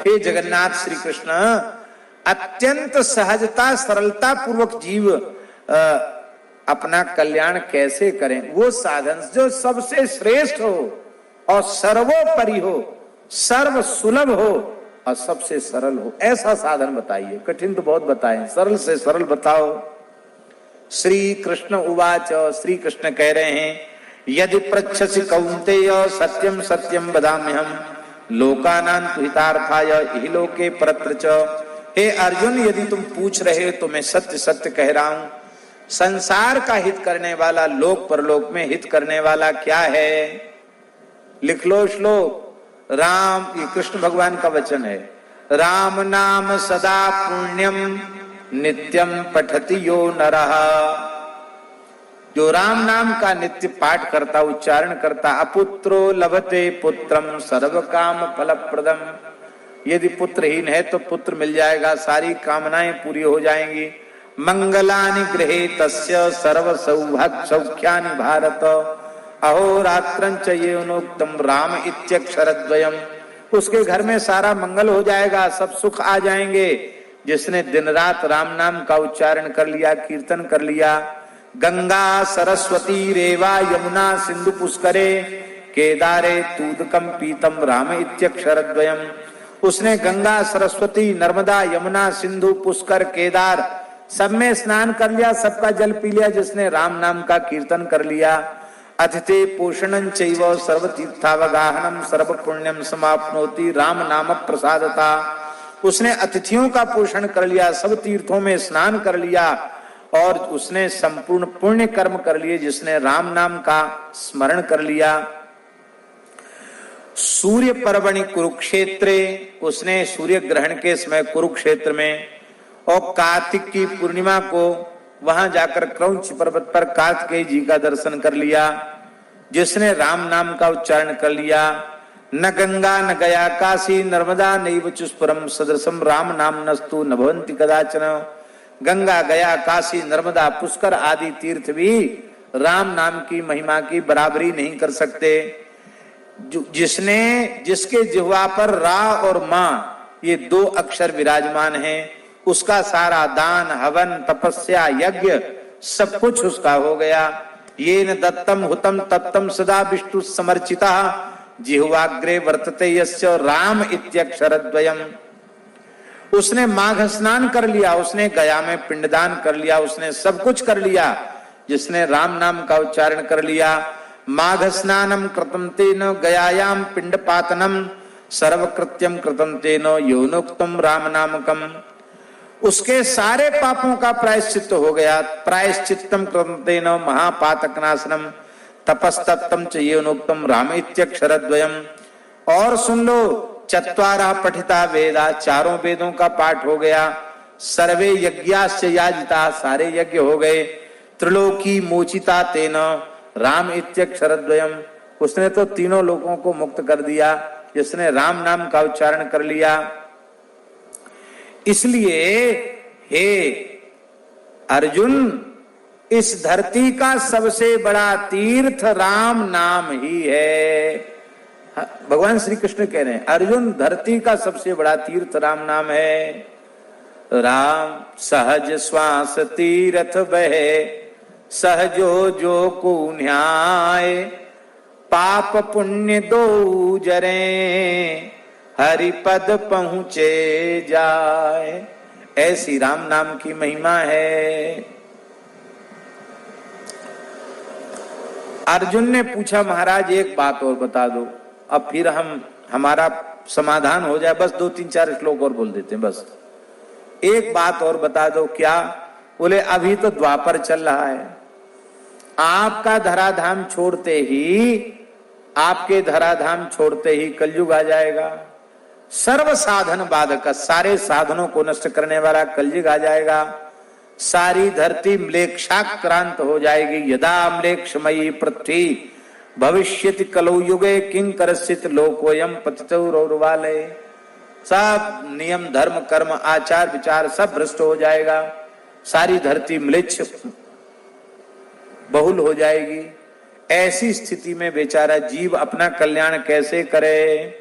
हे जगन्नाथ श्री कृष्ण, अत्यंत सहजता सरलता पूर्वक जीव अपना कल्याण कैसे करें, वो साधन जो सबसे श्रेष्ठ हो और सर्वोपरि हो, सर्व सुलभ हो और सबसे सरल हो, ऐसा साधन बताइए। कठिन तो बहुत बताएं, सरल से सरल बताओ। श्री कृष्ण उवाच, श्री कृष्ण कह रहे हैं, यदि पृच्छसि कौन्तेय सत्यम सत्यम वदाम्यहम् लोकानां हितार्थाय इह लोके परत्र च। हे अर्जुन, यदि तुम पूछ रहे हो तो मैं सत्य सत्य कह रहा हूं। संसार का हित करने वाला, लोक परलोक में हित करने वाला क्या है? लिख लो श्लोक। राम, ये कृष्ण भगवान का वचन है, राम नाम सदा पुण्यम नित्यम पठति यो नरः। जो राम नाम का नित्य पाठ करता, उच्चारण करता, अपुत्रो लभते पुत्रम सर्व काम फलप्रदम। यदि पुत्रहीन है तो पुत्र मिल जाएगा, सारी कामनाएं पूरी हो जाएंगी। मंगलानि गृहे तस्य सर्व सौभाग्य सौख्यानि भारत अहोरात्रं च येनोक्तम राम इत्यक्षरद्वयम्। उसके घर में सारा मंगल हो जाएगा, सब सुख आ जाएंगे जिसने दिन रात राम नाम का उच्चारण कर लिया, कीर्तन कर लिया। गंगा सरस्वती रेवा यमुना सिंधु पुष्करे केदारे तूदकम पीतम राम इत्यक्षरद्वयम्। उसने गंगा सरस्वती नर्मदा यमुना सिंधु पुष्कर केदार सब में स्नान कर लिया, सबका जल पी लिया जिसने राम नाम का कीर्तन कर लिया। अतिथे पोषणं चैव सर्वतीर्थावगाहनम सर्व पुण्यम समाप्नोति राम नाम प्रसादता। उसने अतिथियों का पोषण कर लिया, सब तीर्थों में स्नान कर लिया और उसने संपूर्ण पुण्य कर्म कर लिए जिसने राम नाम का स्मरण कर लिया। सूर्य पर्वणि कुरुक्षेत्रे, उसने सूर्य ग्रहण के समय कुरुक्षेत्र में और कार्तिक की पूर्णिमा को वहां जाकर क्रौंच पर्वत पर कार्तिकेय जी का दर्शन कर लिया जिसने राम नाम का उच्चारण कर लिया। न गंगा न गया काशी नर्मदा नैव चुस्पुरम सदृशम राम नाम नस्तु न भवन्ति कदाचन। गंगा गया काशी नर्मदा पुष्कर आदि तीर्थ भी राम नाम की महिमा की बराबरी नहीं कर सकते। जिसके जिह्वा पर रा और मां ये दो अक्षर विराजमान हैं, उसका सारा दान हवन तपस्या यज्ञ सब कुछ उसका हो गया। ये न दत्तम हुतम तत्तम सदा विष्णु समर्चिता जिह्वाग्रे वर्तते यस्य राम इत्यक्षरद्वयम्। उसने माघ स्नान कर लिया, उसने गया में पिंडदान कर लिया, उसने सब कुछ कर लिया जिसने राम नाम का उच्चारण कर लिया। माघ स्नानम कृतं तेन गयायाम पिंडपातनम सर्वकृत्यम कृतं तेन योनोक्तम राम नामकम। उसके सारे पापों का प्रायश्चित्त हो गया। प्रायश्चित्तम कृतं तेन महापातकनाशनम तपस्तप्तम च योनोक्तम राम इत्यक्षरद्वयम्। और सुन लो, चत्वारः पठिता वेदा, चारों वेदों का पाठ हो गया। सर्वे यज्ञाश्च याजिता, सारे यज्ञ हो गए। त्रिलोकी मोचिता तेन राम इत्यक्षरद्वयम्। उसने तो तीनों लोगों को मुक्त कर दिया जिसने राम नाम का उच्चारण कर लिया। इसलिए हे अर्जुन, इस धरती का सबसे बड़ा तीर्थ राम नाम ही है। भगवान श्री कृष्ण कह रहे हैं, अर्जुन धरती का सबसे बड़ा तीर्थ राम नाम है। राम सहज श्वास तीर्थ बहे सहजो जो को न्याय पाप पुण्य दो जरे हरि पद पहुंचे जाए। ऐसी राम नाम की महिमा है। अर्जुन ने पूछा, महाराज एक बात और बता दो, अब फिर हमारा समाधान हो जाए। बस 2-3-4 श्लोक और बोल देते हैं, बस एक बात और बता दो। क्या? बोले अभी तो द्वापर चल रहा है, आपका धराधाम छोड़ते ही कलयुग आ जाएगा। सर्व साधन बाधक, सारे साधनों को नष्ट करने वाला कलयुग आ जाएगा। सारी धरती म्लेच्छाक्रांत हो जाएगी। यदा म्लेच्छमयी पृथ्वी भविष्यति कलौ युगे किंकरस्यति लोकोयम पतितो रौरवालय। सब नियम धर्म कर्म आचार विचार सब भ्रष्ट हो जाएगा। सारी धरती म्लेच्छ बहुल हो जाएगी। ऐसी स्थिति में बेचारा जीव अपना कल्याण कैसे करे?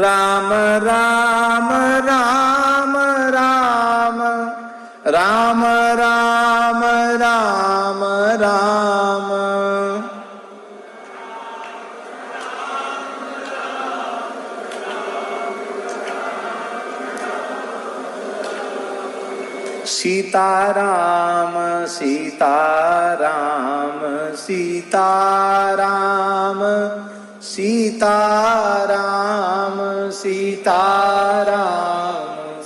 राम राम राम राम राम राम राम राम सीताराम सीताराम सीताराम सीताराम सीताराम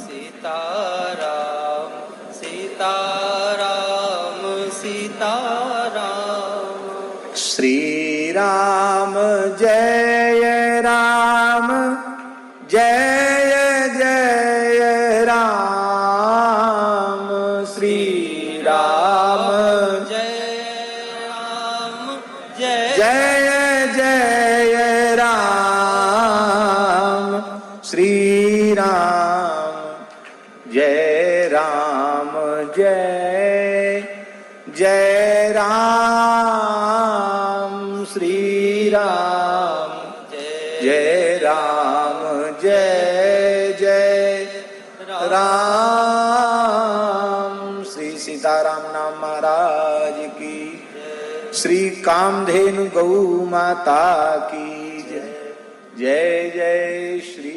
सीताराम सीताराम सीताराम श्री राम जय राम जय जय राम श्री राम जय जय राम श्री राम जय राम जय जय राम श्री राम जय राम जय जय राम श्री सीताराम नाम महाराज की श्री कामधेनु गौ माता की जय जय जय श्री